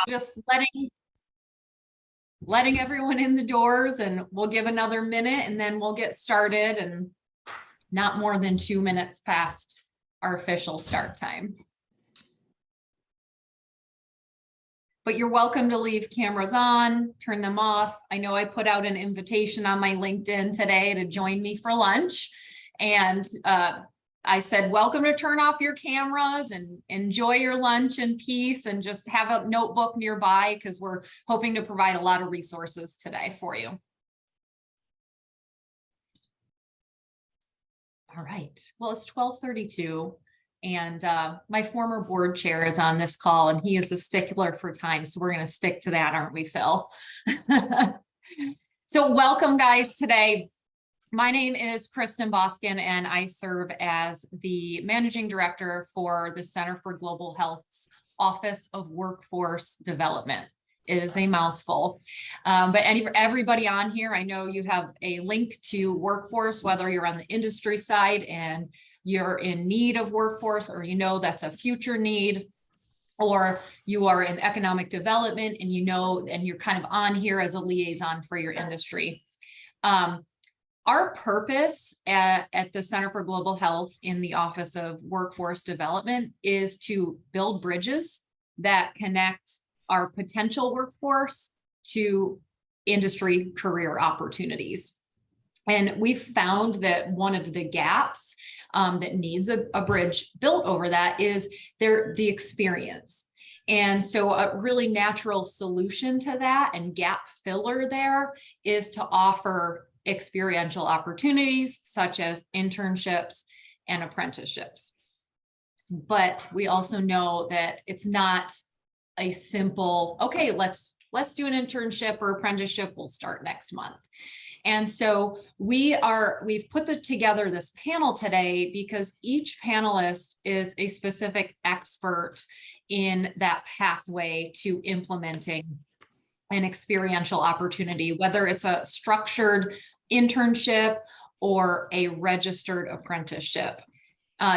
just letting everyone in the doors, and we'll give another minute and then we'll get started, and not more than 2 minutes past our official start time. But you're welcome to leave cameras on, turn them off. I know I put out an invitation on my LinkedIn today to join me for lunch. And I said, welcome to turn off your cameras and enjoy your lunch in peace, and just have a notebook nearby, because we're hoping to provide a lot of resources today for you. All right, well, it's 12:32. And my former board chair is on this call, and he is a stickler for time. So we're going to stick to that, aren't we, Phil? So welcome, guys, today. My name is Kristen Boskin, and I serve as the managing director for the Center for Global Health's Office of Workforce Development. It is a mouthful, but everybody on here, I know you have a link to workforce, whether you're on the industry side and you're in need of workforce, or you know that's a future need, or you are in economic development and you know, and you're kind of on here as a liaison for your industry. Our purpose at the Center for Global Health in the Office of Workforce Development is to build bridges that connect our potential workforce to industry career opportunities. And we've found that one of the gaps that needs a bridge built over that is the experience. And so a really natural solution to that and gap filler there is to offer experiential opportunities such as internships and apprenticeships. But we also know that it's not a simple, okay, let's do an internship or apprenticeship, we'll start next month. And so we've put together this panel today because each panelist is a specific expert in that pathway to implementing an experiential opportunity, whether it's a structured internship or a registered apprenticeship.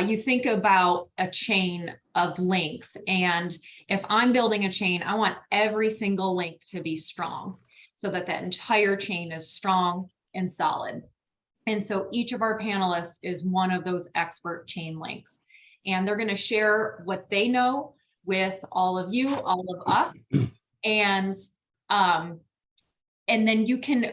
You think about a chain of links, and if I'm building a chain, I want every single link to be strong so that that entire chain is strong and solid. And so each of our panelists is one of those expert chain links, and they're going to share what they know with all of you, all of us, and then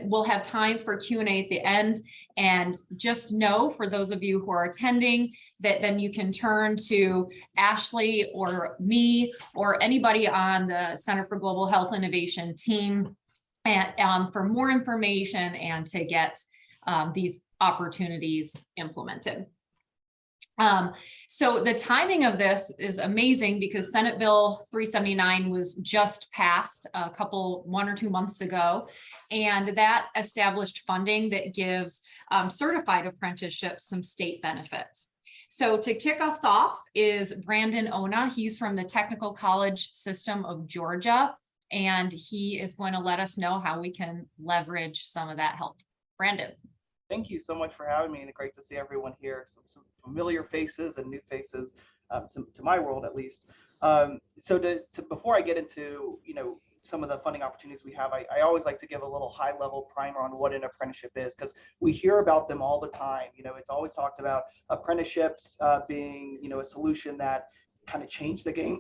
we'll have time for Q&A at the end. And just know, for those of you who are attending, that then you can turn to Ashley or me or anybody on the Center for Global Health Innovation team for more information and to get these opportunities implemented. So the timing of this is amazing because Senate Bill 379 was just passed 1 or 2 months ago, and that established funding that gives certified apprenticeships some state benefits. So to kick us off is Brandon Ona. He's from the Technical College System of Georgia, and he is going to let us know how we can leverage some of that help. Brandon. Thank you so much for having me, and great to see everyone here. Some familiar faces and new faces to my world, at least. So before I get into some of the funding opportunities we have, I always like to give a little high-level primer on what an apprenticeship is, because we hear about them all the time. It's always talked about apprenticeships being a solution that kind of changed the game,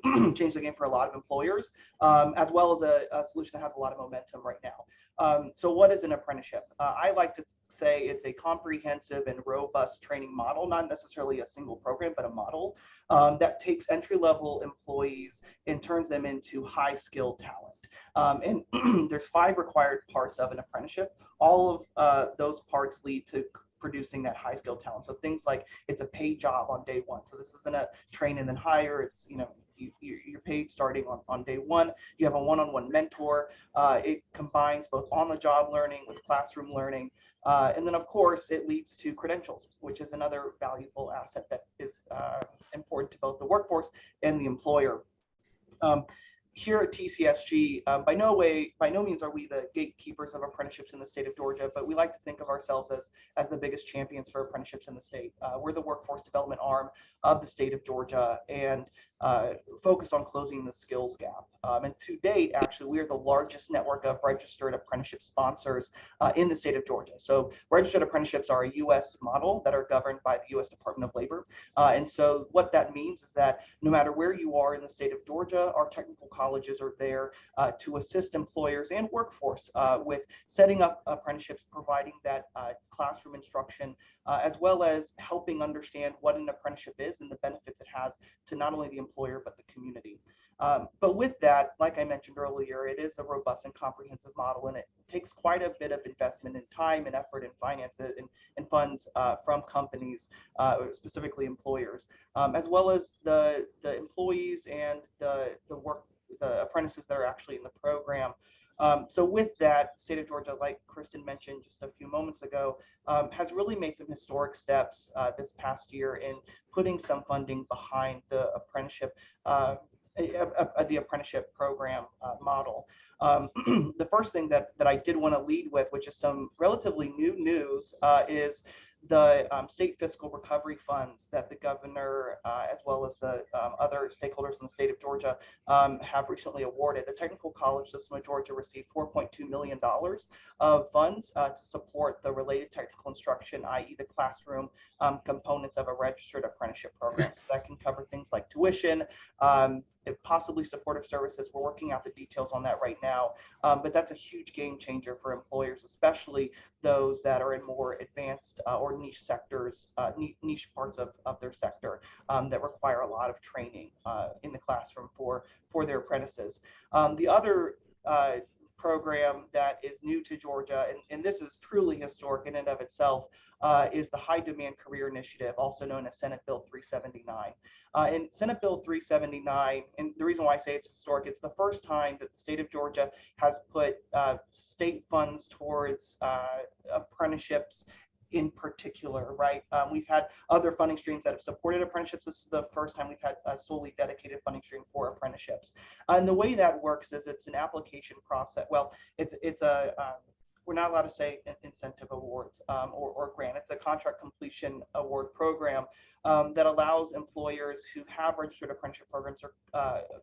for a lot of employers, as well as a solution that has a lot of momentum right now. So what is an apprenticeship? I like to say it's a comprehensive and robust training model, not necessarily a single program, but a model that takes entry-level employees and turns them into high-skilled talent. And there's 5 required parts of an apprenticeship. All of those parts lead to producing that high skilled talent. So things like it's a paid job on day 1. So this isn't a train and then hire. It's you're paid starting on day 1. You have a one-on-one mentor. It combines both on-the-job learning with classroom learning, and then of course it leads to credentials, which is another valuable asset that is important to both the workforce and the employer. Here at TCSG, by no means are we the gatekeepers of apprenticeships in the state of Georgia, but we like to think of ourselves as the biggest champions for apprenticeships in the state. We're the workforce development arm of the state of Georgia, and focused on closing the skills gap. And to date, actually, we are the largest network of registered apprenticeship sponsors in the state of Georgia. So registered apprenticeships are a U.S. model that are governed by the U.S. Department of Labor. And so what that means is that no matter where you are in the state of Georgia, our technical colleges are there to assist employers and workforce with setting up apprenticeships, providing that classroom instruction, as well as helping understand what an apprenticeship is and the benefits it has to not only the employer, but the community. But with that, like I mentioned earlier, it is a robust and comprehensive model, and it takes quite a bit of investment in time and effort and finances and funds from companies, specifically employers, as well as the employees and the apprentices that are actually in the program. So with that, state of Georgia, like Kristen mentioned just a few moments ago, has really made some historic steps this past year in putting some funding behind the apprenticeship program model. The first thing that I did want to lead with, which is some relatively new news, is the state fiscal recovery funds that the governor, as well as the other stakeholders in the state of Georgia, have recently awarded. The Technical College System of Georgia received $4.2 million of funds to support the related technical instruction, i.e. the classroom components of a registered apprenticeship program. So that can cover things like tuition, possibly supportive services. We're working out the details on that right now, but that's a huge game changer for employers, especially those that are in more advanced or niche sectors, niche parts of their sector that require a lot of training in the classroom for their apprentices. The other program that is new to Georgia, and this is truly historic in and of itself, is the High Demand Career Initiative, also known as Senate Bill 379. And Senate Bill 379, and the reason why I say it's historic, it's the first time that the state of Georgia has put state funds towards apprenticeships in particular, right? We've had other funding streams that have supported apprenticeships. This is the first time we've had a solely dedicated funding stream for apprenticeships. And the way that works is it's an application process. Well, it's a we're not allowed to say incentive awards or grant. It's a contract completion award program that allows employers who have registered apprenticeship programs or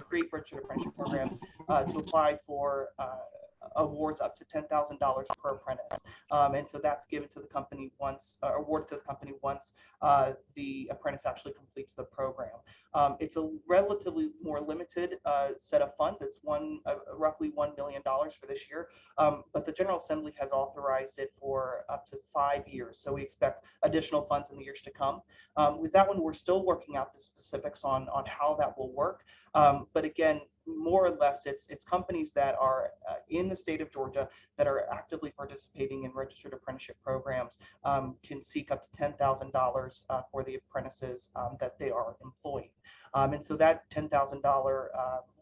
create registered apprenticeship programs to apply for awards up to $10,000 per apprentice. And so that's given to the company once, awarded to the company once the apprentice actually completes the program. It's a relatively more limited set of funds. It's roughly $1 million for this year, but the General Assembly has authorized it for up to 5 years. So we expect additional funds in the years to come. With that one, we're still working out the specifics on how that will work. But again, more or less, it's companies that are in the state of Georgia that are actively participating in registered apprenticeship programs can seek up to $10,000 for the apprentices that they are employing. And so that $10,000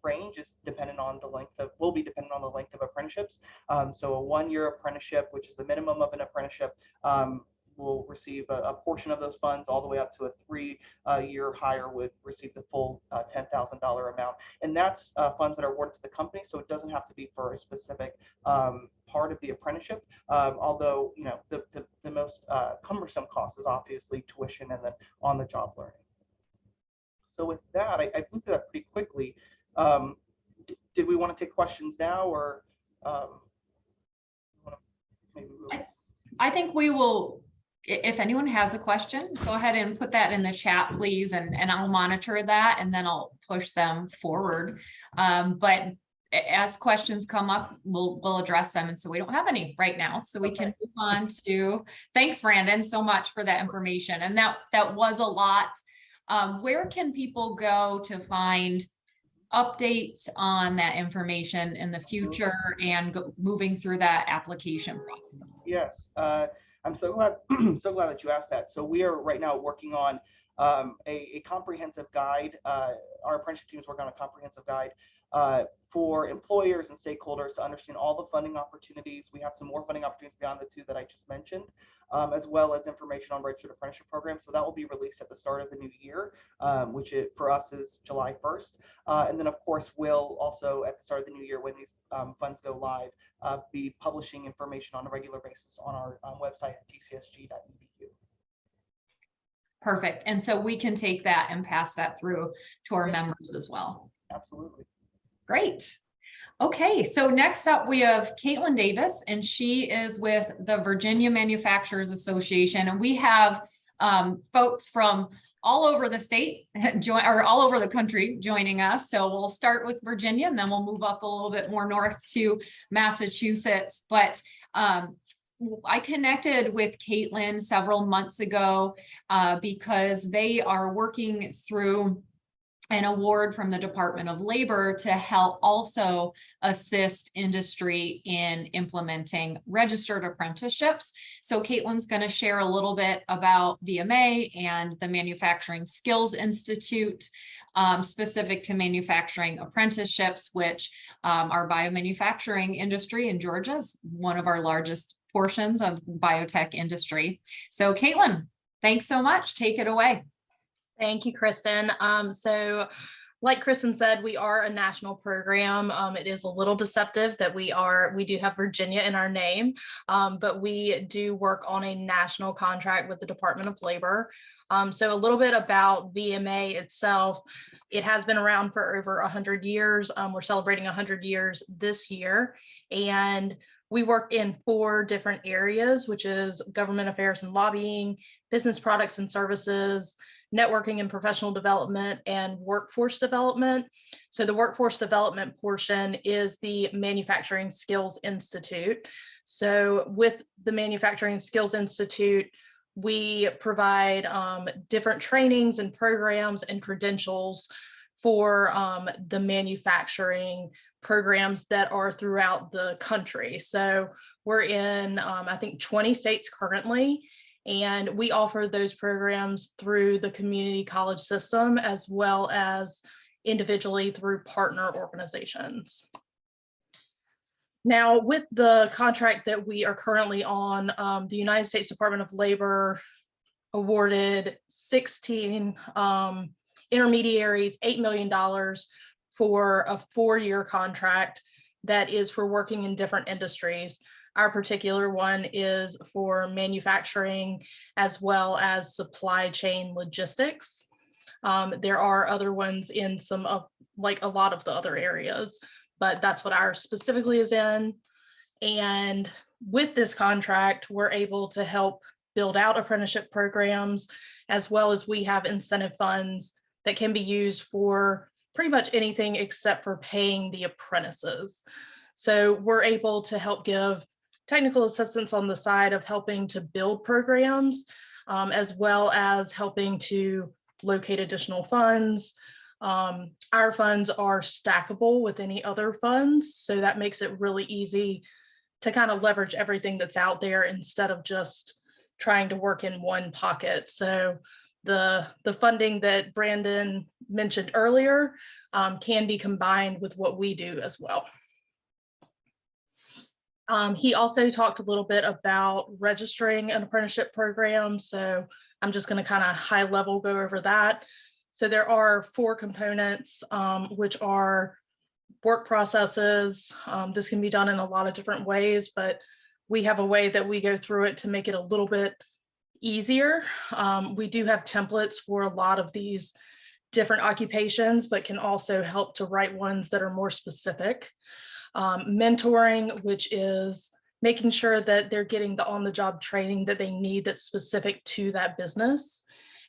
range is dependent on the length of, will be dependent on the length of apprenticeships. So a 1-year apprenticeship, which is the minimum of an apprenticeship, will receive a portion of those funds, all the way up to a 3-year hire would receive the full $10,000 amount. And that's funds that are awarded to the company, so it doesn't have to be for a specific part of the apprenticeship, although the most cumbersome cost is obviously tuition and then on-the-job learning. So with that, I blew through that pretty quickly. Did we want to take questions now, or maybe I think we will. If anyone has a question, go ahead and put that in the chat, please, and I'll monitor that, and then I'll push them forward. But as questions come up, we'll address them. And so we don't have any right now, so we can move on to. Thanks, Brandon, so much for that information. And that was a lot. Where can people go to find updates on that information in the future and moving through that application process? Yes. I'm so glad that you asked that. So we are right now working on a comprehensive guide. Our apprenticeship team is working on a comprehensive guide for employers and stakeholders to understand all the funding opportunities. We have some more funding opportunities beyond the 2 that I just mentioned, as well as information on registered apprenticeship programs. So that will be released at the start of the new year, which for us is July 1st. And then, of course, we'll also, at the start of the new year, when these funds go live, be publishing information on a regular basis on our website at tcsg.edu. Perfect. And so we can take that and pass that through to our Yeah. members as well. Absolutely. Great. Okay, so next up we have Caitlin Davis, and she is with the Virginia Manufacturers Association, and we have folks from all over the state join, or all over the country joining us. So we'll start with Virginia, and then we'll move up a little bit more north to Massachusetts. But I connected with Caitlin several months ago because they are working through an award from the Department of Labor to help also assist industry in implementing registered apprenticeships. So Caitlin's going to share a little bit about VMA and the Manufacturing Skills Institute, specific to manufacturing apprenticeships, which our biomanufacturing industry in Georgia is one of our largest portions of biotech industry. So Caitlin, thanks so much. Take it away. Thank you, Kristen. So like Kristen said, we are a national program. It is a little deceptive that we do have Virginia in our name, but we do work on a national contract with the Department of Labor. So a little bit about VMA itself. It has been around for over 100 years. We're celebrating 100 years this year, and we work in 4 different areas, which is government affairs and lobbying, business products and services, networking and professional development, and workforce development. So the workforce development portion is the Manufacturing Skills Institute. So with the Manufacturing Skills Institute, we provide different trainings and programs and credentials for the manufacturing programs that are throughout the country. So we're in, I think, 20 states currently. And we offer those programs through the community college system, as well as individually through partner organizations. Now, with the contract that we are currently on, the United States Department of Labor awarded 16 intermediaries $8 million for a 4-year contract that is for working in different industries. Our particular one is for manufacturing as well as supply chain logistics. There are other ones in some of, like, a lot of the other areas, but that's what ours specifically is in. And with this contract, we're able to help build out apprenticeship programs, as well as we have incentive funds that can be used for pretty much anything except for paying the apprentices. So we're able to help give technical assistance on the side of helping to build programs, as well as helping to locate additional funds. Our funds are stackable with any other funds, so that makes it really easy to kind of leverage everything that's out there instead of just trying to work in one pocket. So the funding that Brandon mentioned earlier can be combined with what we do as well. He also talked a little bit about registering an apprenticeship program. So I'm just going to kind of high level go over that. So there are 4 components, which are work processes. This can be done in a lot of different ways, but we have a way that we go through it to make it a little bit easier. We do have templates for a lot of these different occupations, but can also help to write ones that are more specific. Mentoring, which is making sure that they're getting the on-the-job training that they need that's specific to that business.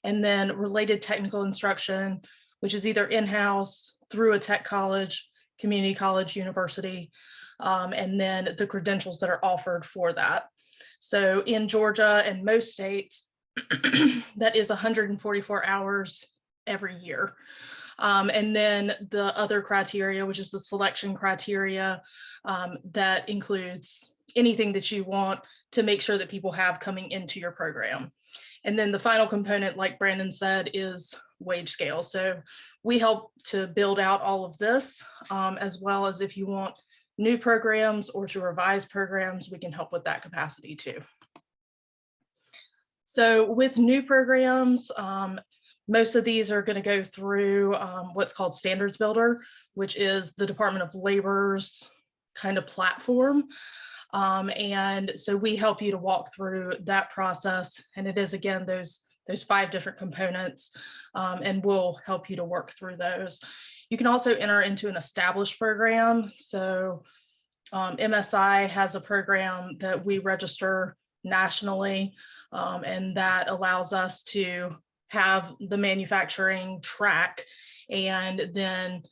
And then related technical instruction, which is either in-house, through a tech college, community college, university, and then the credentials that are offered for that. So in Georgia and most states, that is 144 hours every year. And then the other criteria, which is the selection criteria, that includes anything that you want to make sure that people have coming into your program. And then the final component, like Brandon said, is wage scale. So we help to build out all of this, as well as if you want new programs or to revise programs, we can help with that capacity too. So with new programs, most of these are going to go through what's called Standards Builder, which is the Department of Labor's kind of platform. And so we help you to walk through that process. And it is, again, those those 5 different components, and we'll help you to work through those. You can also enter into an established program. So MSI has a program that we register nationally, and that allows us to have the manufacturing track and then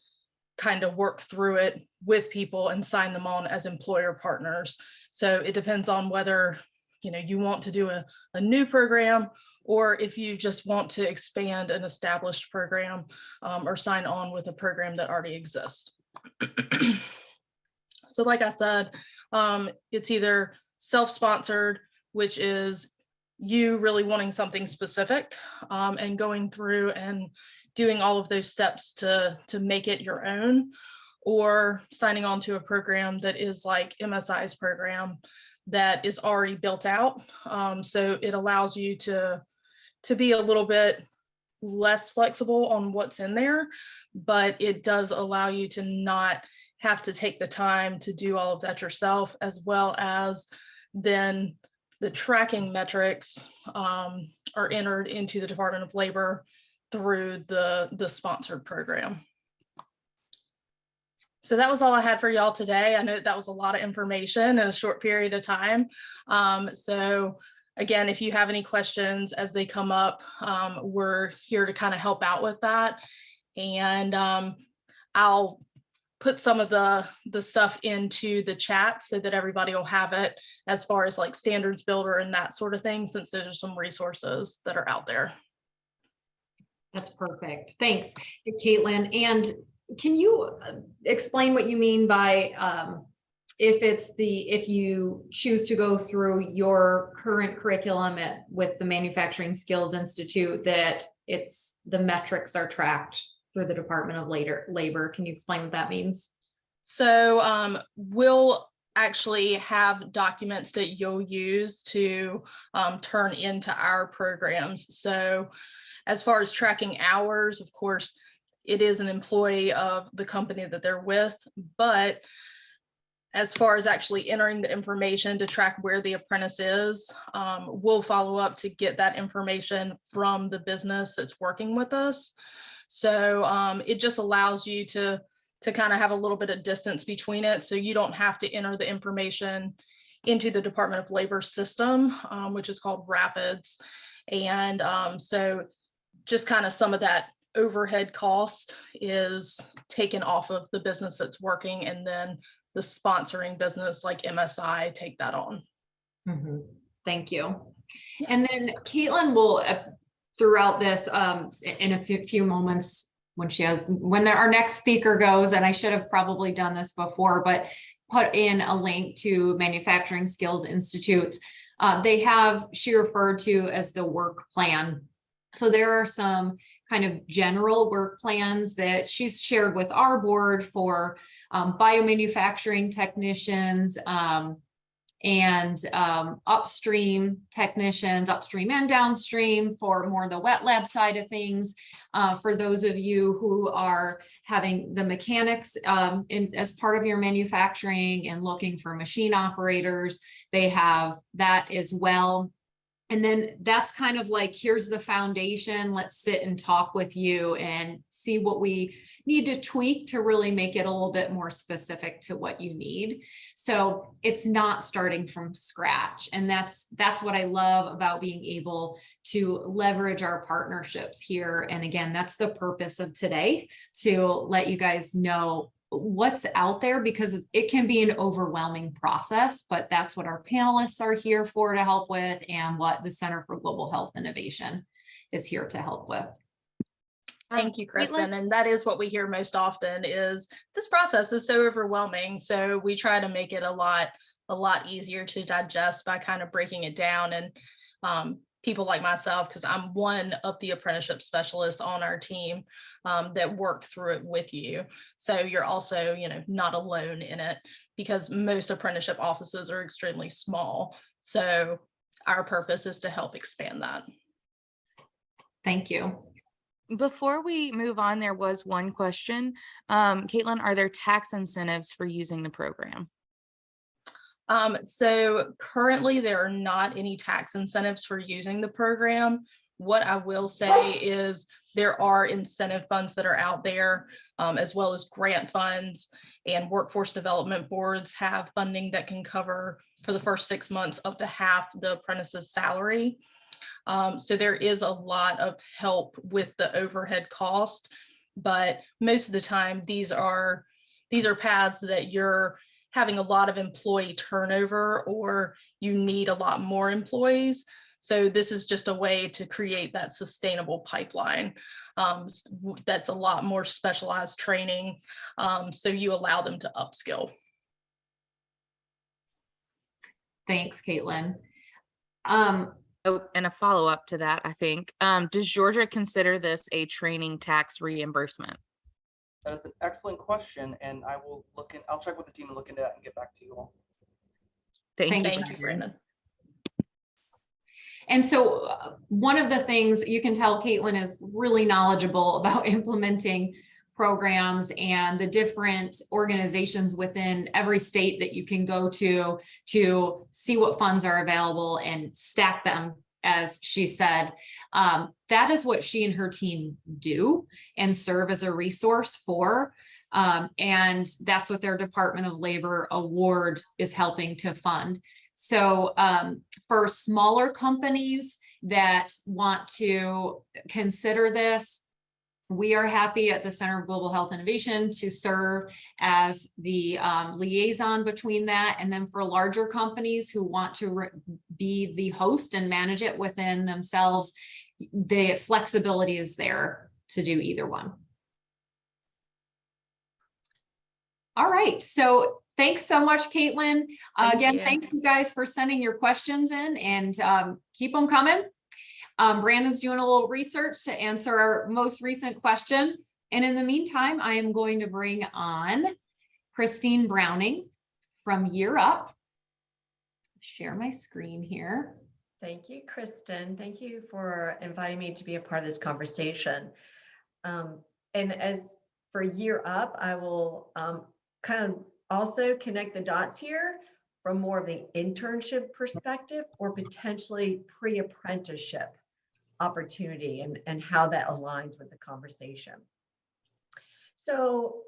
kind of work through it with people and sign them on as employer partners. So it depends on whether you want to do a new program, or if you just want to expand an established program, or sign on with a program that already exists. So like I said, it's either self-sponsored, which is you really wanting something specific, and going through and doing all of those steps to make it your own, or signing on to a program that is like MSI's program that is already built out. So it allows you to be a little bit less flexible on what's in there, but it does allow you to not have to take the time to do all of that yourself, as well as then the tracking metrics are entered into the Department of Labor through the sponsored program. So that was all I had for y'all today. I know that was a lot of information in a short period of time. So again, if you have any questions as they come up, we're here to kind of help out with that. And I'll put some of the stuff into the chat so that everybody will have it, as far as like standards builder and that sort of thing, since there's some resources that are out there. That's perfect. Thanks, Caitlin. And can you explain what you mean by if you choose to go through your current curriculum with the Manufacturing Skills Institute, that the metrics are tracked through the Department of Labor? Can you explain what that means? So we'll actually have documents that you'll use to turn into our programs. So as far as tracking hours, of course, it is an employee of the company that they're with, but as far as actually entering the information to track where the apprentice is, we'll follow up to get that information from the business that's working with us. So it just allows you to kind of have a little bit of distance between it, so you don't have to enter the information into the Department of Labor system, which is called Rapids. And so just kind of some of that overhead cost is taken off of the business that's working, and then the sponsoring business like MSI take that on. Mm-hmm. Thank you. Yeah. And then Caitlin will throughout this in a few moments when our next speaker goes, and I should have probably done this before, but put in a link to Manufacturing Skills Institute. She referred to as the work plan. So there are some kind of general work plans that she's shared with our board for biomanufacturing technicians and upstream technicians, upstream and downstream, for more the wet lab side of things. For those of you who are having the mechanics as part of your manufacturing and looking for machine operators, they have that as well. And then that's kind of like, here's the foundation. Let's sit and talk with you and see what we need to tweak to really make it a little bit more specific to what you need. So it's not starting from scratch. And that's what I love about being able to leverage our partnerships here. And again, that's the purpose of today, to let you guys know what's out there, because it can be an overwhelming process, but that's what our panelists are here for to help with, and what the Center for Global Health Innovation is here to help with. Thank you, Kristen. And that is what we hear most often, is this process is so overwhelming. So we try to make it a lot easier to digest by kind of breaking it down. And people like myself, because I'm one of the apprenticeship specialists on our team that work through it with you. So you're also, not alone in it, because most apprenticeship offices are extremely small. So our purpose is to help expand that. Thank you. Before we move on, there was one question. Caitlin, are there tax incentives for using the program? So currently there are not any tax incentives for using the program. What I will say is there are incentive funds that are out there, as well as grant funds, and workforce development boards have funding that can cover for the first 6 months up to half the apprentice's salary. So there is a lot of help with the overhead cost, but most of the time these are paths that you're having a lot of employee turnover, or you need a lot more employees. So this is just a way to create that sustainable pipeline. That's a lot more specialized training. So you allow them to upskill. Thanks, Caitlin. Oh, and a follow-up to that, I think. Does Georgia consider this a training tax reimbursement? That is an excellent question, and I'll check with the team and look into that and get back to you all. Thank you. Thank you, Brandon. And so one of the things you can tell Caitlin is really knowledgeable about implementing programs and the different organizations within every state that you can go to see what funds are available and stack them, as she said. That is what she and her team do and serve as a resource for. And that's what their Department of Labor award is helping to fund. So for smaller companies that want to consider this, we are happy at the Center of Global Health Innovation to serve as the liaison between that. And then for larger companies who want to be the host and manage it within themselves, the flexibility is there to do either one. All right, so thanks so much, Caitlin. Again, thanks you guys for sending your questions in, and keep them coming. Brandon's doing a little research to answer our most recent question. And in the meantime, I am going to bring on Christine Browning from Year Up. Share my screen here. Thank you, Kristen. Thank you for inviting me to be a part of this conversation. And as for Year Up, I will kind of also connect the dots here from more of the internship perspective or potentially pre-apprenticeship opportunity and how that aligns with the conversation. So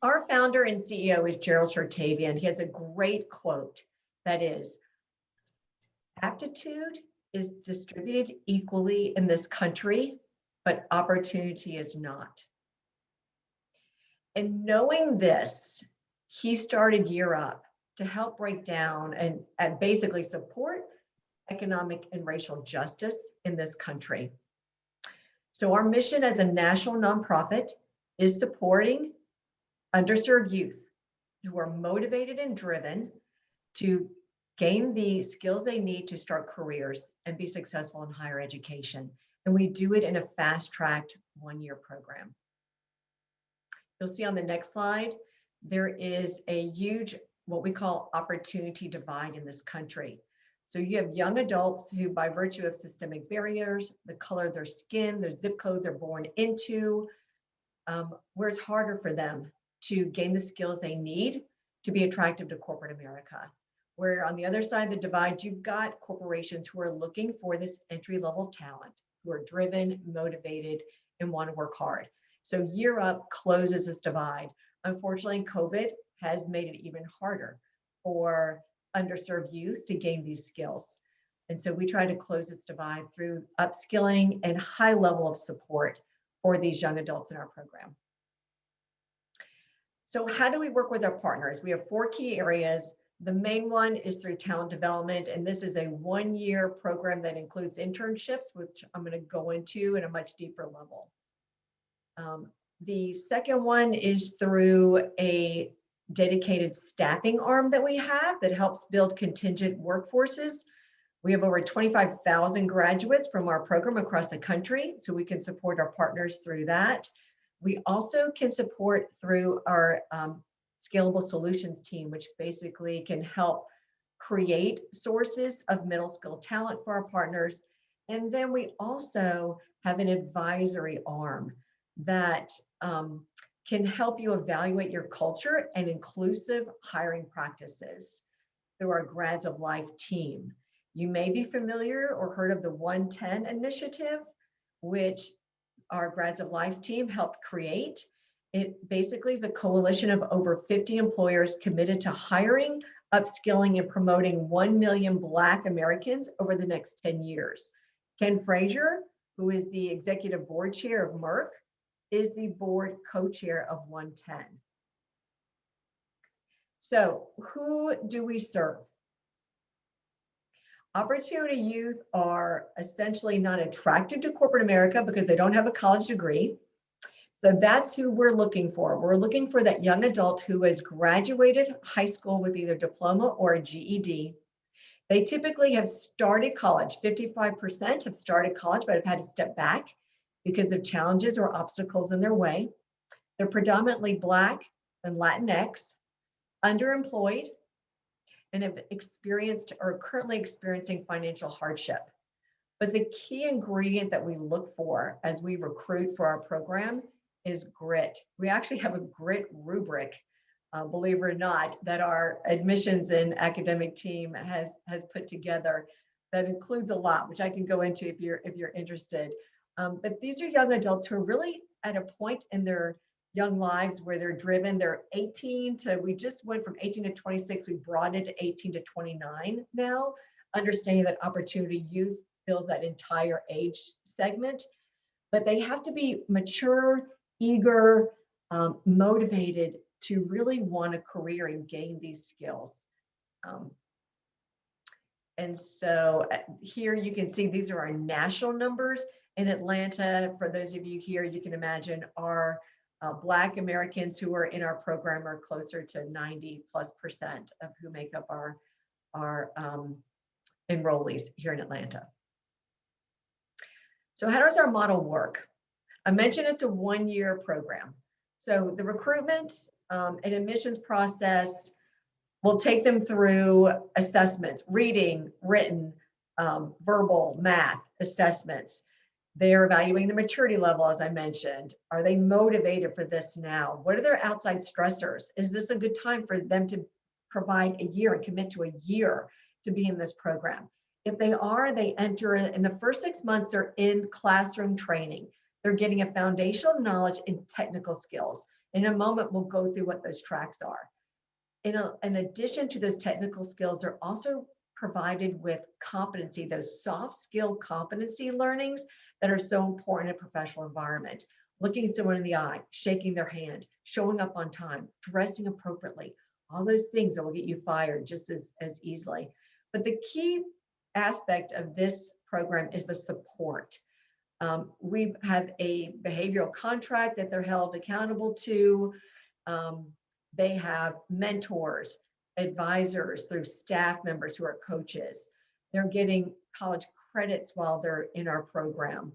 our founder and CEO is Gerald Chertavian. He has a great quote that is, "Aptitude is distributed equally in this country, but opportunity is not." And knowing this, he started Year Up to help break down and basically support economic and racial justice in this country. So our mission as a national nonprofit is supporting underserved youth who are motivated and driven to gain the skills they need to start careers and be successful in higher education. And we do it in a fast-tracked one-year program. You'll see on the next slide, there is a huge, what we call opportunity divide in this country. So you have young adults who, by virtue of systemic barriers, the color of their skin, their zip code they're born into, where it's harder for them to gain the skills they need to be attractive to corporate America. Where on the other side of the divide, you've got corporations who are looking for this entry-level talent, who are driven, motivated, and want to work hard. So Year Up closes this divide. Unfortunately, COVID has made it even harder for underserved youth to gain these skills. And so we try to close this divide through upskilling and high level of support for these young adults in our program. So how do we work with our partners? We have 4 key areas. The main one is through talent development, and this is a one-year program that includes internships, which I'm going to go into in a much deeper level. The second one is through a dedicated staffing arm that we have that helps build contingent workforces. We have over 25,000 graduates from our program across the country, so we can support our partners through that. We also can support through our scalable solutions team, which basically can help create sources of middle skill talent for our partners. And then we also have an advisory arm that can help you evaluate your culture and inclusive hiring practices through our Grads of Life team. You may be familiar or heard of the 110 initiative. which our Grads of Life team helped create. It basically is a coalition of over 50 employers committed to hiring, upskilling, and promoting 1 million Black Americans over the next 10 years. Ken Frazier, who is the executive board chair of Merck, is the board co-chair of 110. So who do we serve? Opportunity youth are essentially not attracted to corporate America because they don't have a college degree. So that's who we're looking for. We're looking for that young adult who has graduated high school with either diploma or a GED. They typically have started college. 55% have started college, but have had to step back because of challenges or obstacles in their way. They're predominantly Black and Latinx, underemployed, and have experienced or are currently experiencing financial hardship. But the key ingredient that we look for as we recruit for our program is grit. We actually have a grit rubric, believe it or not, that our admissions and academic team has put together that includes a lot, which I can go into if you're interested. But these are young adults who are really at a point in their young lives where they're driven. They're 18 to, we just went from 18 to 26, we brought it to 18 to 29 now, understanding that opportunity youth fills that entire age segment. But they have to be mature, eager, motivated to really want a career and gain these skills. And so here you can see these are our national numbers. In Atlanta, for those of you here, you can imagine our Black Americans who are in our program are closer to 90+% of who make up our enrollees here in Atlanta. So how does our model work? I mentioned it's a one-year program. So the recruitment and admissions process will take them through assessments, reading, written, verbal, math assessments. They're evaluating the maturity level, as I mentioned. Are they motivated for this now? What are their outside stressors? Is this a good time for them to provide a year and commit to a year to be in this program? If they are, they enter in the first 6 months, they're in classroom training. They're getting a foundational knowledge in technical skills. In a moment, we'll go through what those tracks are. In addition to those technical skills, they're also provided with competency, those soft skill competency learnings that are so important in a professional environment. Looking someone in the eye, shaking their hand, showing up on time, dressing appropriately, all those things that will get you fired just as easily. But the key aspect of this program is the support. We have a behavioral contract that they're held accountable to. They have mentors, advisors through staff members who are coaches. They're getting college credits while they're in our program.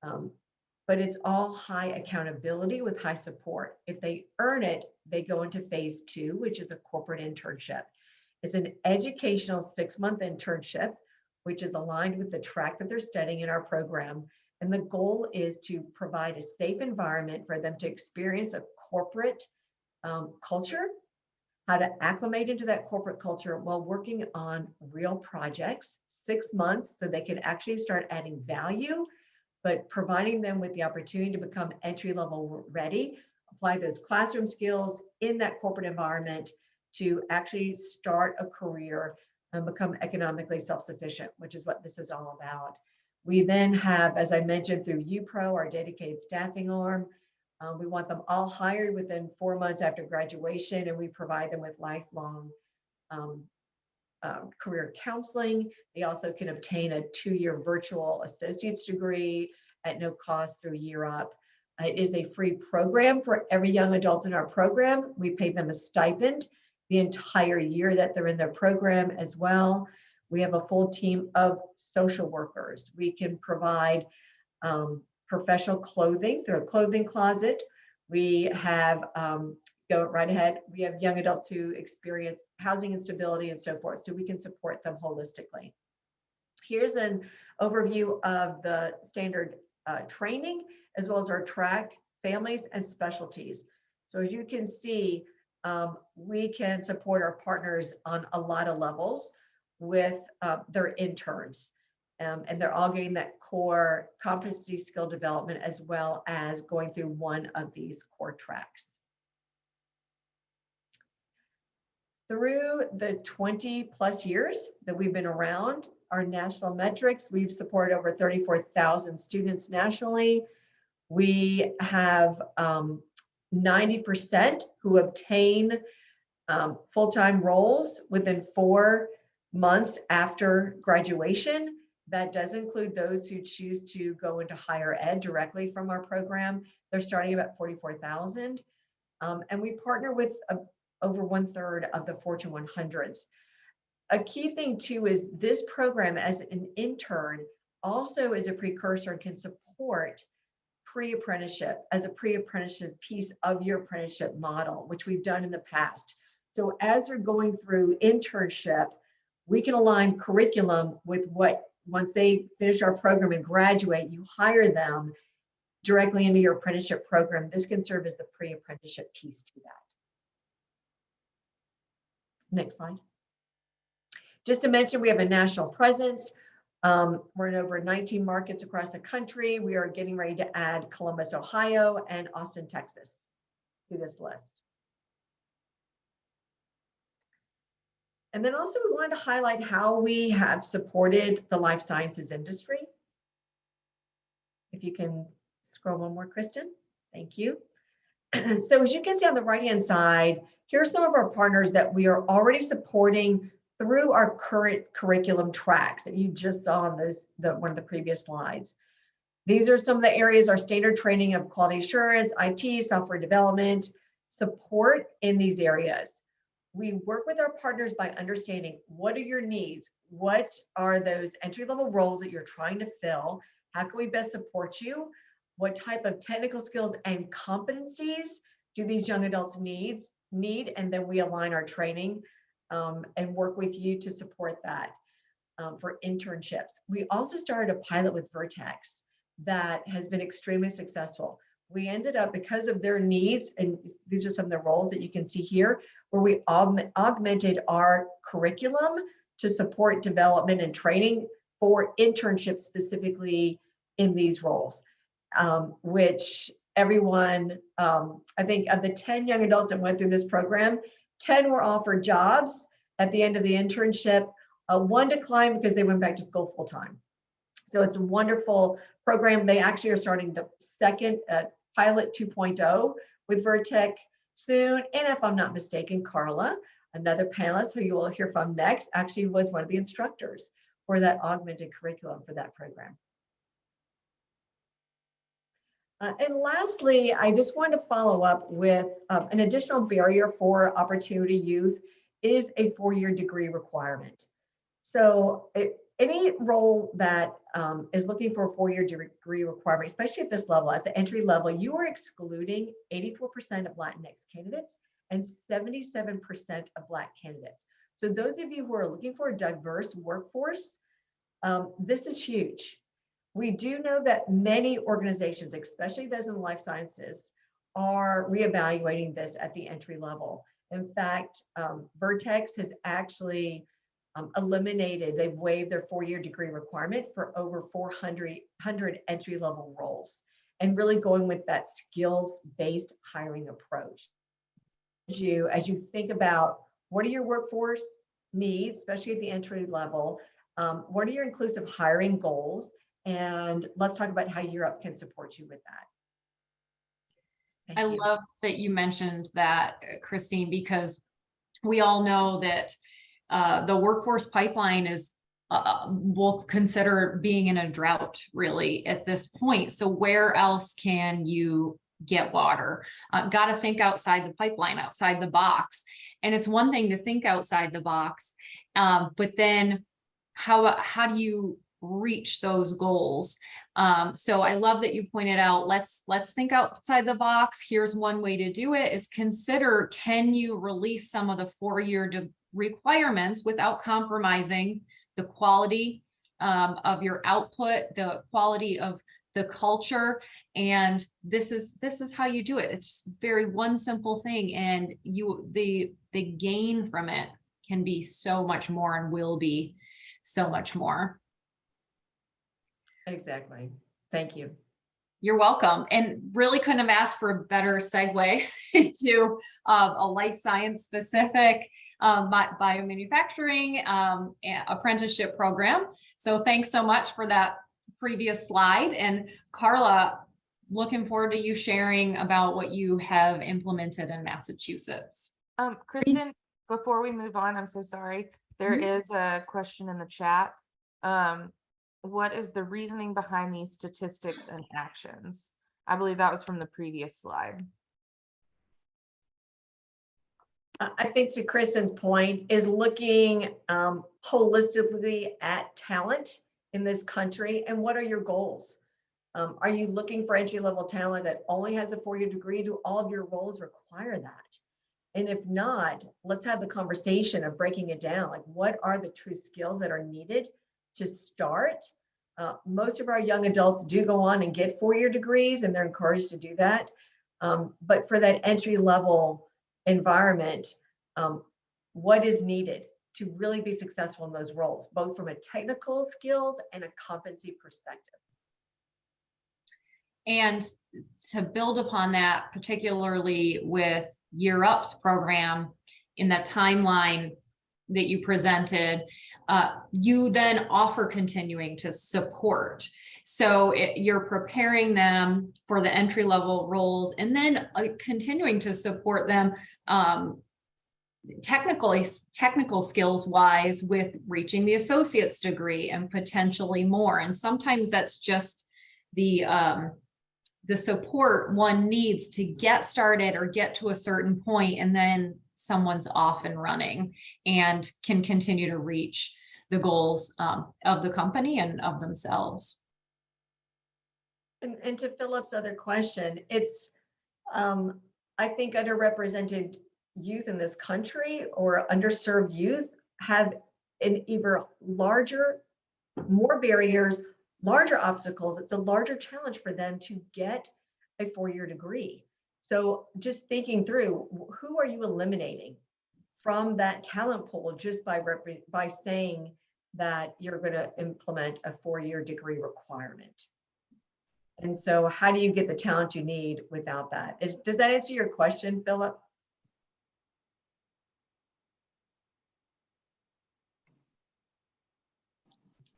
But it's all high accountability with high support. If they earn it, they go into phase 2, which is a corporate internship. It's an educational 6-month internship, which is aligned with the track that they're studying in our program. And the goal is to provide a safe environment for them to experience a corporate culture, how to acclimate into that corporate culture while working on real projects, 6 months, so they can actually start adding value, but providing them with the opportunity to become entry-level ready, apply those classroom skills in that corporate environment to actually start a career and become economically self-sufficient, which is what this is all about. We then have, as I mentioned, through UPRO, our dedicated staffing arm, we want them all hired within 4 months after graduation, and we provide them with lifelong career counseling. They also can obtain a 2-year virtual associate's degree at no cost through Year Up. It is a free program for every young adult in our program. We pay them a stipend the entire year that they're in their program as well. We have a full team of social workers. We can provide professional clothing through a clothing closet. We have, go right ahead, we have young adults who experience housing instability and so forth, so we can support them holistically. Here's an overview of the standard training, as well as our track, families, and specialties. So as you can see, we can support our partners on a lot of levels with their interns. And they're all getting that core competency skill development as well as going through one of these core tracks. Through the 20 plus years that we've been around, our national metrics, we've supported over 34,000 students nationally. We have 90% who obtain full-time roles within 4 months after graduation. That does include those who choose to go into higher ed directly from our program. They're starting about 44,000. And we partner with over 1/3 of the Fortune 100s. A key thing too is this program as an intern also is a precursor and can support pre-apprenticeship as a pre-apprenticeship piece of your apprenticeship model, which we've done in the past. So as you're going through internship, we can align curriculum with what, once they finish our program and graduate, you hire them directly into your apprenticeship program. This can serve as the pre-apprenticeship piece to that. Next slide. Just to mention, we have a national presence. We're in over 19 markets across the country. We are getting ready to add Columbus, Ohio, and Austin, Texas to this list. And then also we wanted to highlight how we have supported the life sciences industry. If you can scroll one more, Kristen. Thank you. So as you can see on the right-hand side, here are some of our partners that we are already supporting through our current curriculum tracks that you just saw on one of the previous slides. These are some of the areas, our standard training of quality assurance, IT, software development, support in these areas. We work with our partners by understanding what are your needs, what are those entry-level roles that you're trying to fill, how can we best support you, what type of technical skills and competencies do these young adults need, and then we align our training and work with you to support that for internships. We also started a pilot with Vertex that has been extremely successful. We ended up, because of their needs, and these are some of the roles that you can see here, where we augmented our curriculum to support development and training for internships specifically in these roles, which everyone, I think of the 10 young adults that went through this program, 10 were offered jobs at the end of the internship. 1 declined because they went back to school full time. So it's a wonderful program. They actually are starting the second pilot 2.0 with Vertex soon. And if I'm not mistaken, Carla, another panelist who you will hear from next, actually was one of the instructors for that augmented curriculum for that program. And lastly, I just wanted to follow up with an additional barrier for opportunity youth is a 4-year degree requirement. So any role that is looking for a 4-year degree requirement, especially at this level, at the entry level, you are excluding 84% of Latinx candidates and 77% of Black candidates. So those of you who are looking for a diverse workforce, this is huge. We do know that many organizations, especially those in the life sciences, are reevaluating this at the entry level. In fact, Vertex has actually eliminated, they've waived their 4-year degree requirement for over 400 entry-level roles, and really going with that skills-based hiring approach. As you think about what are your workforce needs, especially at the entry level, what are your inclusive hiring goals, and let's talk about how Europe can support you with that. I love that you mentioned that, Christine, because we all know that the workforce pipeline is, we'll consider being in a drought really at this point. So where else can you get water? Got to think outside the pipeline, outside the box. And it's one thing to think outside the box, but then how do you reach those goals? So I love that you pointed out, let's think outside the box. Here's one way to do it is consider, can you release some of the 4-year requirements without compromising the quality of your output, the quality of the culture. And this is how you do it. It's very one simple thing, and the gain from it can be so much more and will be so much more. Exactly. Thank you. You're welcome. And really couldn't have asked for a better segue into a life science specific biomanufacturing apprenticeship program. So thanks so much for that previous slide. And Carla, looking forward to you sharing about what you have implemented in Massachusetts. Kristen, before we move on, I'm so sorry. There is a question in the chat. What is the reasoning behind these statistics and actions? I believe that was from the previous slide. I think to Kristen's point is looking holistically at talent in this country and what are your goals? Are you looking for entry-level talent that only has a 4-year degree? Do all of your roles require that? And if not, let's have the conversation of breaking it down. Like, what are the true skills that are needed to start? Most of our young adults do go on and get 4-year degrees, and they're encouraged to do that. But for that entry-level environment, what is needed to really be successful in those roles, both from a technical skills and a competency perspective? And to build upon that, particularly with Year Up's program, in that timeline that you presented, you then offer continuing to support. So you're preparing them for the entry-level roles and then continuing to support them technical skills wise with reaching the associate's degree and potentially more. And sometimes that's just the support one needs to get started or get to a certain point, and then someone's off and running and can continue to reach the goals of the company and of themselves. And to Philip's other question, it's, I think underrepresented youth in this country or underserved youth have an even larger, more barriers, larger obstacles. It's a larger challenge for them to get a 4-year degree. So just thinking through, who are you eliminating from that talent pool just by saying that you're going to implement a 4-year degree requirement? And so how do you get the talent you need without that? Does that answer your question, Philip?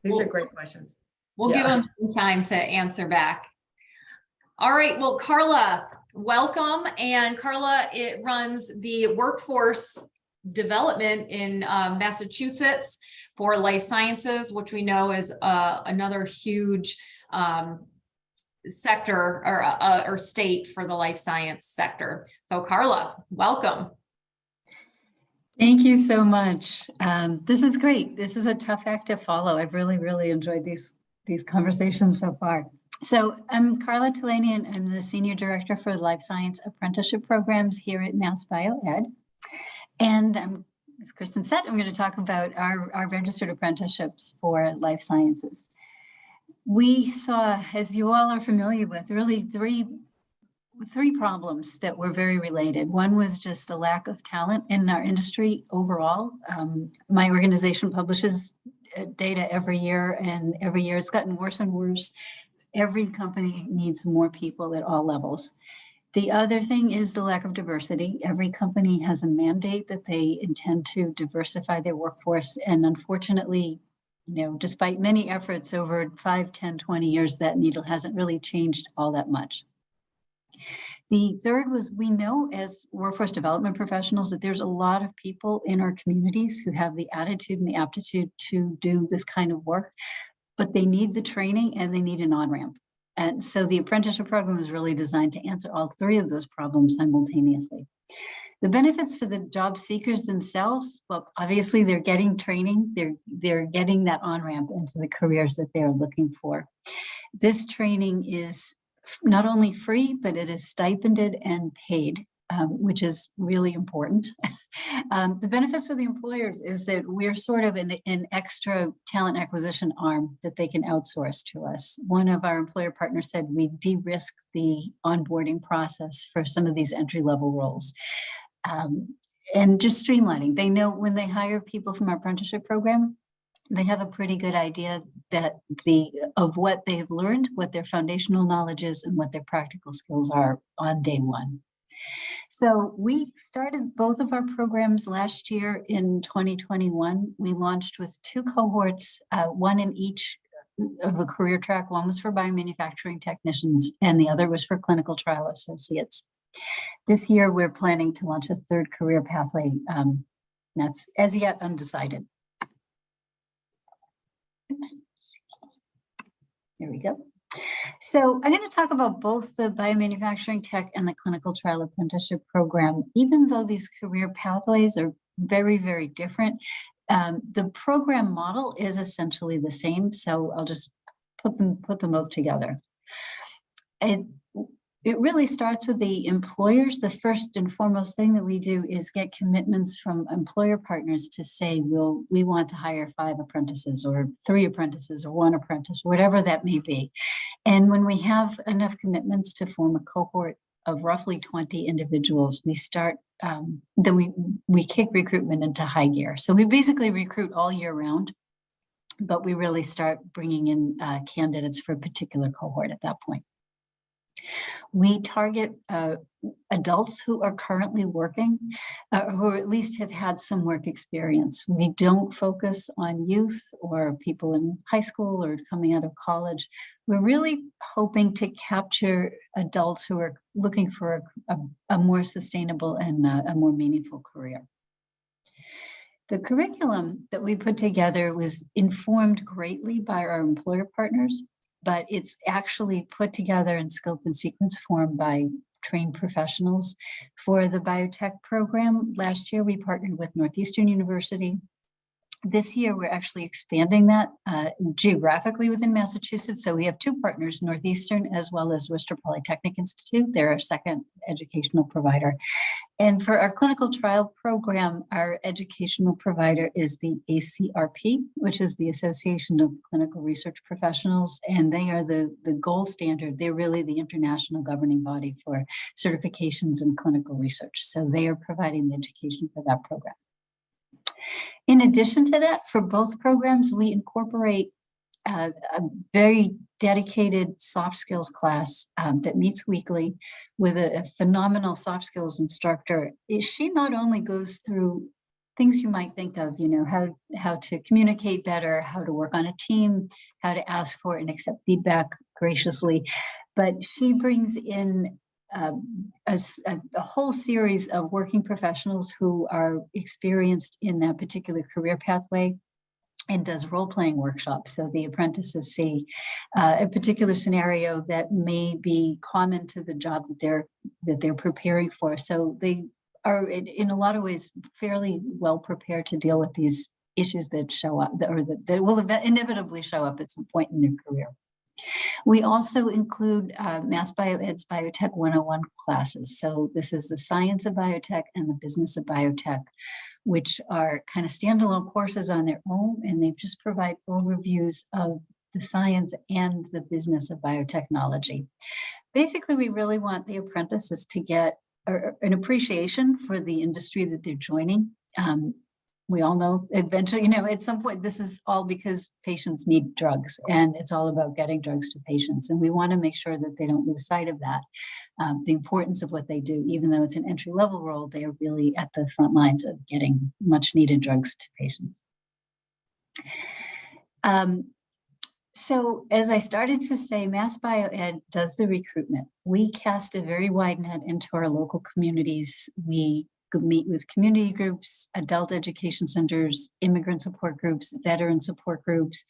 These are great questions. We'll give them some time to answer back. All right, well, Carla, welcome. And Carla, it runs the workforce development in Massachusetts for life sciences, which we know is another huge sector or state for the life science sector. So Carla, welcome. Thank you so much. This is great. This is a tough act to follow. I've really enjoyed these conversations so far. So I'm Carla Delaney, and I'm the Senior Director for Life Science Apprenticeship Programs here at Mass Bioed. And as Kristen said, I'm going to talk about our registered apprenticeships for life sciences. We saw, as you all are familiar with, really three problems that were very related. One was just a lack of talent in our industry overall. My organization publishes data every year, and every year it's gotten worse and worse. Every company needs more people at all levels. The other thing is the lack of diversity. Every company has a mandate that they intend to diversify their workforce. And unfortunately, despite many efforts over 5, 10, 20 years, that needle hasn't really changed all that much. The third was, we know as workforce development professionals that there's a lot of people in our communities who have the attitude and the aptitude to do this kind of work, but they need the training and they need an on-ramp. And so the apprenticeship program is really designed to answer all three of those problems simultaneously. The benefits for the job seekers themselves, well, obviously they're getting training, they're getting that on-ramp into the careers that they're looking for. This training is not only free, but it is stipended and paid, which is really important. The benefits for the employers is that we're sort of an extra talent acquisition arm that they can outsource to us. One of our employer partners said we de-risk the onboarding process for some of these entry-level roles. And just streamlining. They know when they hire people from our apprenticeship program, they have a pretty good idea that of what they've learned, what their foundational knowledge is, and what their practical skills are on day one. So we started both of our programs last year in 2021. We launched with 2 cohorts, one in each of a career track. One was for biomanufacturing technicians, and the other was for clinical trial associates. This year, we're planning to launch a 3rd career pathway that's as yet undecided. Oops. There we go. So I'm going to talk about both the biomanufacturing tech and the clinical trial apprenticeship program. Even though these career pathways are very, very different, the program model is essentially the same. So I'll just put them both together. It really starts with the employers. The first and foremost thing that we do is get commitments from employer partners to say, we want to hire 5 apprentices or 3 apprentices or 1 apprentice, whatever that may be. And when we have enough commitments to form a cohort of roughly 20 individuals, we start, then we kick recruitment into high gear. So we basically recruit all year round, but we really start bringing in candidates for a particular cohort at that point. We target adults who are currently working, who at least have had some work experience. We don't focus on youth or people in high school or coming out of college. We're really hoping to capture adults who are looking for a more sustainable and a more meaningful career. The curriculum that we put together was informed greatly by our employer partners, but it's actually put together in scope and sequence form by trained professionals. For the biotech program, last year we partnered with Northeastern University. This year, we're actually expanding that geographically within Massachusetts. So we have 2 partners, Northeastern as well as Worcester Polytechnic Institute. They're our second educational provider. And for our clinical trial program, our educational provider is the ACRP, which is the Association of Clinical Research Professionals. And they are the gold standard. They're really the international governing body for certifications in clinical research. So they are providing the education for that program. In addition to that, for both programs, we incorporate a very dedicated soft skills class that meets weekly with a phenomenal soft skills instructor. She not only goes through things you might think of, how to communicate better, how to work on a team, how to ask for and accept feedback graciously, but she brings in a whole series of working professionals who are experienced in that particular career pathway and does role-playing workshops. So the apprentices see a particular scenario that may be common to the job that they're preparing for. So they are in a lot of ways fairly well prepared to deal with these issues that show up that will inevitably show up at some point in their career. We also include Mass Bioed's Biotech 101 classes. So this is the science of biotech and the business of biotech, which are kind of standalone courses on their own, and they just provide overviews of the science and the business of biotechnology. Basically, we really want the apprentices to get an appreciation for the industry that they're joining. We all know eventually, at some point, this is all because patients need drugs, and it's all about getting drugs to patients. And we want to make sure that they don't lose sight of that, the importance of what they do. Even though it's an entry-level role, they are really at the front lines of getting much needed drugs to patients. So as I started to say, Mass Bioed does the recruitment. We cast a very wide net into our local communities. We meet with community groups, adult education centers, immigrant support groups, veteran support groups.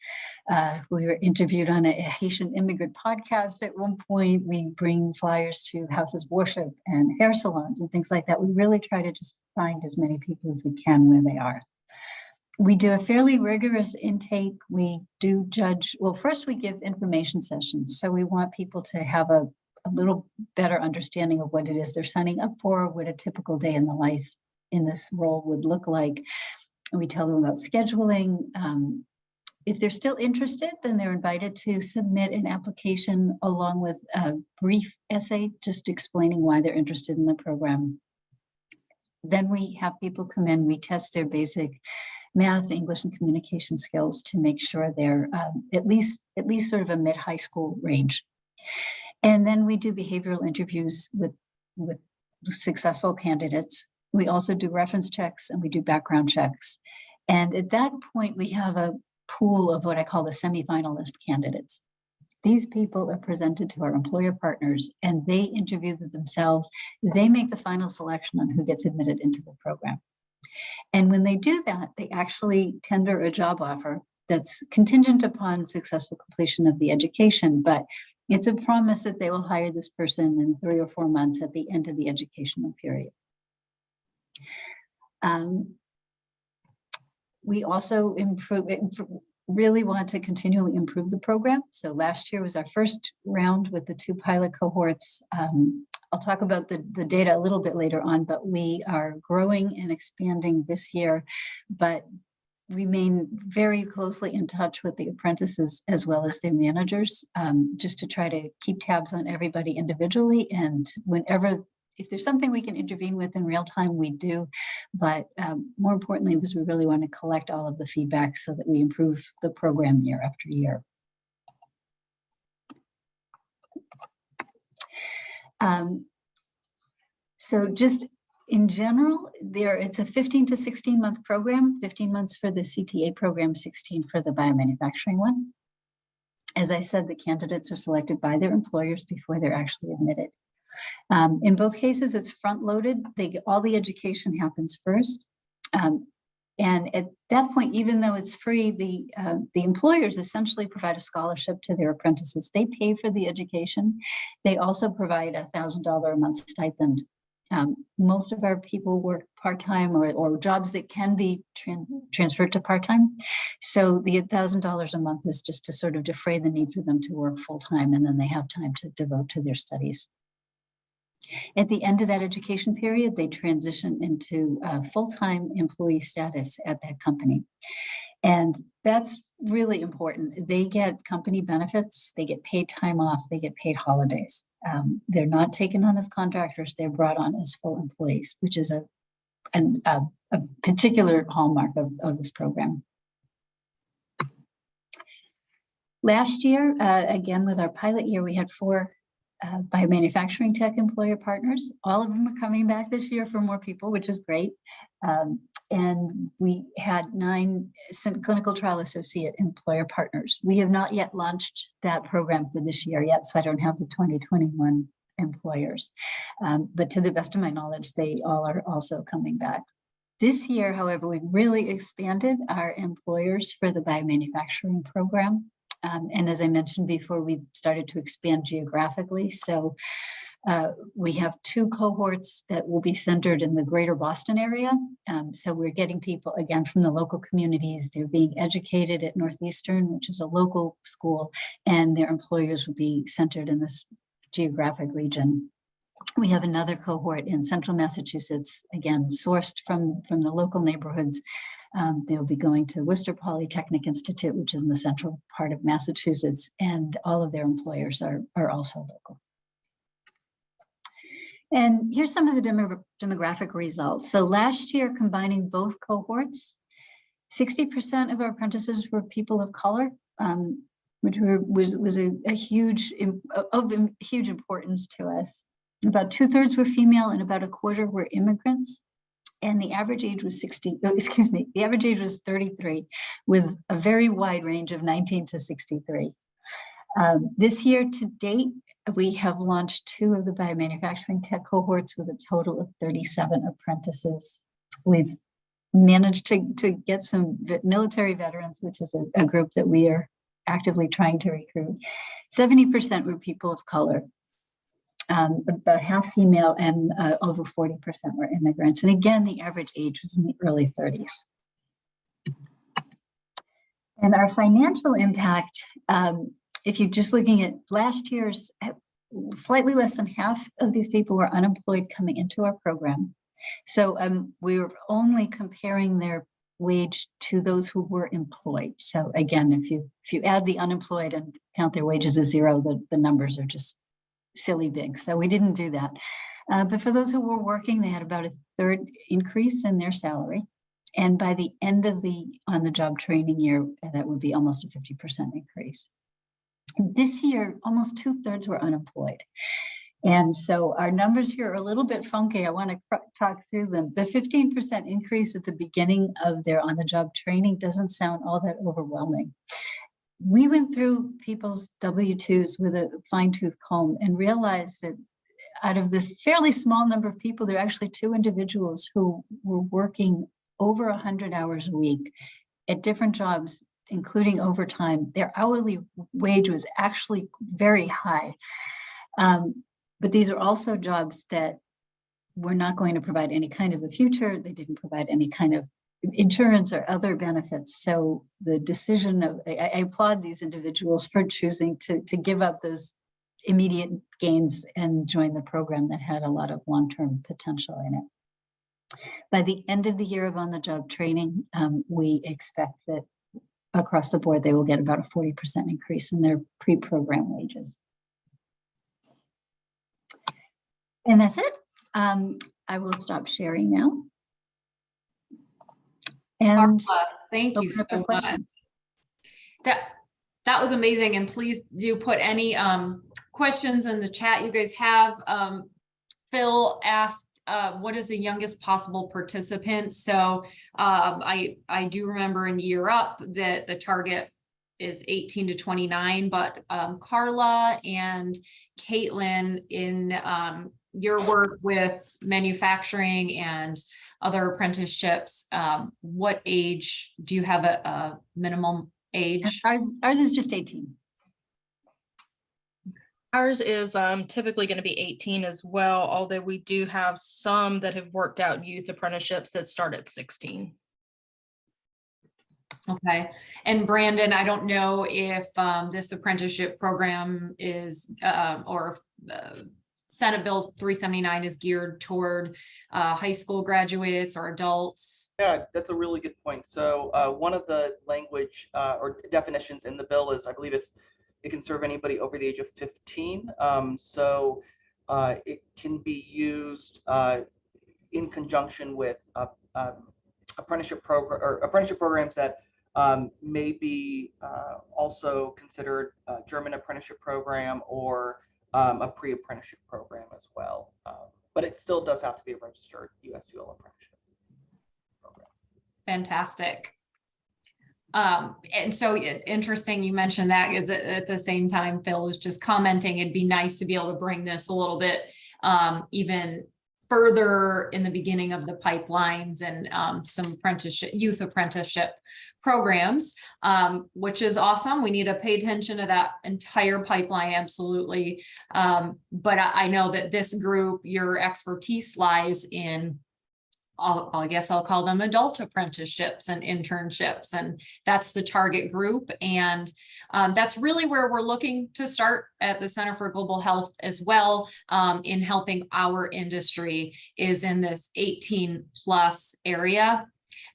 We were interviewed on a Haitian immigrant podcast at one point. We bring flyers to houses of worship and hair salons and things like that. We really try to just find as many people as we can where they are. We do a fairly rigorous intake. We do judge, well, first we give information sessions. So we want people to have a little better understanding of what it is they're signing up for, what a typical day in the life in this role would look like. And we tell them about scheduling. If they're still interested, then they're invited to submit an application along with a brief essay, just explaining why they're interested in the program. Then we have people come in, we test their basic math, English, and communication skills to make sure they're at least sort of a mid-high school range. And then we do behavioral interviews with successful candidates. We also do reference checks and we do background checks. And at that point, we have a pool of what I call the semifinalist candidates. These people are presented to our employer partners and they interview themselves. They make the final selection on who gets admitted into the program. And when they do that, they actually tender a job offer that's contingent upon successful completion of the education, but it's a promise that they will hire this person in 3 or 4 months at the end of the educational period. We also really want to continually improve the program. So last year was our first round with the 2 pilot cohorts. I'll talk about the data a little bit later on, but we are growing and expanding this year, but remain very closely in touch with the apprentices as well as their managers, just to try to keep tabs on everybody individually. And if there's something we can intervene with in real time, we do. But more importantly, we really want to collect all of the feedback so that we improve the program year after year. So just in general, it's a 15 to 16 month program, 15 months for the CTA program, 16 for the biomanufacturing one. As I said, the candidates are selected by their employers before they're actually admitted. In both cases, it's front loaded. All the education happens first. And at that point, even though it's free, the employers essentially provide a scholarship to their apprentices. They pay for the education. They also provide a $1,000 a month stipend. Most of our people work part-time or jobs that can be transferred to part-time. So the $1,000 a month is just to sort of defray the need for them to work full-time, and then they have time to devote to their studies. At the end of that education period, they transition into full-time employee status at that company. And that's really important. They get company benefits, they get paid time off, they get paid holidays. They're not taken on as contractors, they're brought on as full employees, which is a particular hallmark of this program. Last year, again, with our pilot year, we had 4 biomanufacturing tech employer partners. All of them are coming back this year for more people, which is great. And we had 9 clinical trial associate employer partners. We have not yet launched that program for this year yet, so I don't have the 2021 employers. But to the best of my knowledge, they all are also coming back. This year, however, we've really expanded our employers for the biomanufacturing program. And as I mentioned before, we've started to expand geographically. So we have 2 cohorts that will be centered in the greater Boston area. So we're getting people, again, from the local communities. They're being educated at Northeastern, which is a local school, and their employers will be centered in this geographic region. We have another cohort in central Massachusetts, again, sourced from the local neighborhoods. They'll be going to Worcester Polytechnic Institute, which is in the central part of Massachusetts, and all of their employers are also local. And here's some of the demographic results. So last year, combining both cohorts, 60% of our apprentices were people of color, which was a huge importance to us. About 2/3 were female and about 1/4 were immigrants. And the average age was the average age was 33, with a very wide range of 19 to 63. This year to date, we have launched 2 of the biomanufacturing tech cohorts with a total of 37 apprentices. We've managed to get some military veterans, which is a group that we are actively trying to recruit. 70% were people of color. About half female, and over 40% were immigrants. And again, the average age was in the early 30s. And our financial impact, if you're just looking at last year's, slightly less than half of these people were unemployed coming into our program. So we were only comparing their wage to those who were employed. So again, if you add the unemployed and count their wages as 0, the numbers are just silly big. So we didn't do that. But for those who were working, they had about a 1/3 increase in their salary. And by the end of the on-the-job training year, that would be almost a 50% increase. This year, almost 2/3 were unemployed. And so our numbers here are a little bit funky. I want to talk through them. The 15% increase at the beginning of their on-the-job training doesn't sound all that overwhelming. We went through people's W-2s with a fine-tooth comb and realized that out of this fairly small number of people, there are actually 2 individuals who were working over 100 hours a week at different jobs, including overtime. Their hourly wage was actually very high. But these are also jobs that were not going to provide any kind of a future. They didn't provide any kind of insurance or other benefits. So the decision of, I applaud these individuals for choosing to give up those immediate gains and join the program that had a lot of long-term potential in it. By the end of the year of on-the-job training, we expect that across the board, they will get about a 40% increase in their pre-program wages. And that's it. I will stop sharing now. And thank you so open up for much. questions. That was amazing. And please do put any questions in the chat you guys have. Phil asked, what is the youngest possible participant? So I do remember in Year Up that the target is 18 to 29, but Carla and Caitlin, in your work with manufacturing and other apprenticeships, what age do you have a minimum age? Ours is just 18. Ours is typically going to be 18 as well, although we do have some that have worked out youth apprenticeships that start at 16. Okay. And Brandon, I don't know if this apprenticeship program is Senate Bill 379 is geared toward high school graduates or adults. Yeah, that's a really good point. So one of the language or definitions in the bill is, I believe it can serve anybody over the age of 15. So it can be used in conjunction with apprenticeship programs that may be also considered a German apprenticeship program or a pre-apprenticeship program as well. But it still does have to be a registered USUL apprenticeship program. Fantastic. And so interesting you mentioned that, is at the same time Phil was just commenting it'd be nice to be able to bring this a little bit even further in the beginning of the pipelines and some youth apprenticeship programs, which is awesome. We need to pay attention to that entire pipeline, absolutely. But I know that this group, your expertise lies in, I guess I'll call them adult apprenticeships and internships, and that's the target group. And that's really where we're looking to start at the Center for Global Health as well, in helping our industry is in this 18 plus area.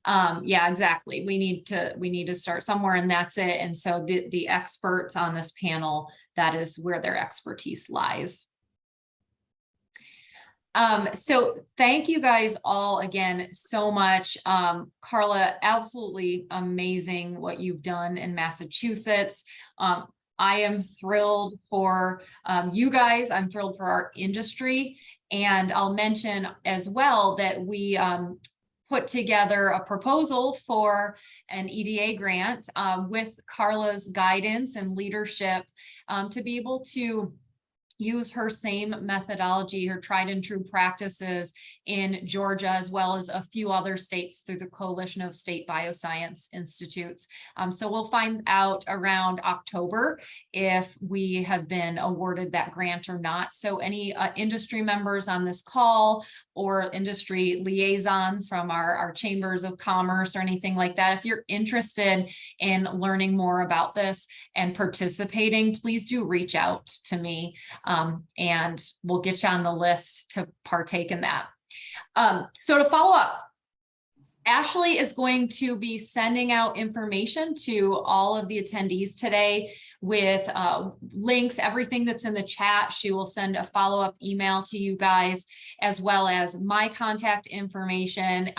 Yeah, exactly. We need to start somewhere, and that's it. And so the experts on this panel, that is where their expertise lies. So thank you guys all again so much. Carla, absolutely amazing what you've done in Massachusetts. I am thrilled for you guys. I'm thrilled for our industry. And I'll mention as well that we put together a proposal for an EDA grant with Carla's guidance and leadership to be able to use her same methodology, her tried and true practices in Georgia, as well as a few other states through the Coalition of State Bioscience Institutes. So we'll find out around October if we have been awarded that grant or not. So any industry members on this call or industry liaisons from our chambers of commerce or anything like that, if you're interested in learning more about this and participating, please do reach out to me. And we'll get you on the list to partake in that. So to follow up, Ashley is going to be sending out information to all of the attendees today with links, everything that's in the chat. She will send a follow-up email to you guys, as well as my contact information.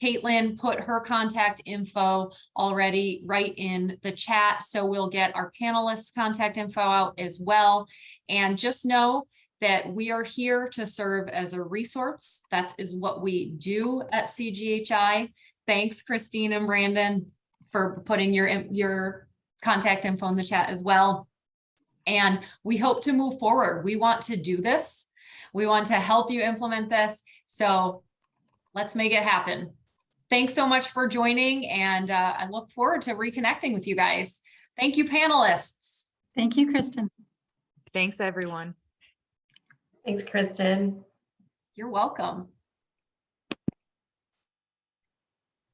Caitlin put her contact info already right in the chat. So we'll get our panelists' contact info out as well. And just know that we are here to serve as a resource. That is what we do at CGHI. Thanks, Christine and Brandon, for putting your contact info in the chat as well. And we hope to move forward. We want to do this. We want to help you implement this. So let's make it happen. Thanks so much for joining, and I look forward to reconnecting with you guys. Thank you, panelists. Thank you, Kristen. Thanks, everyone. Thanks, Kristen. You're welcome.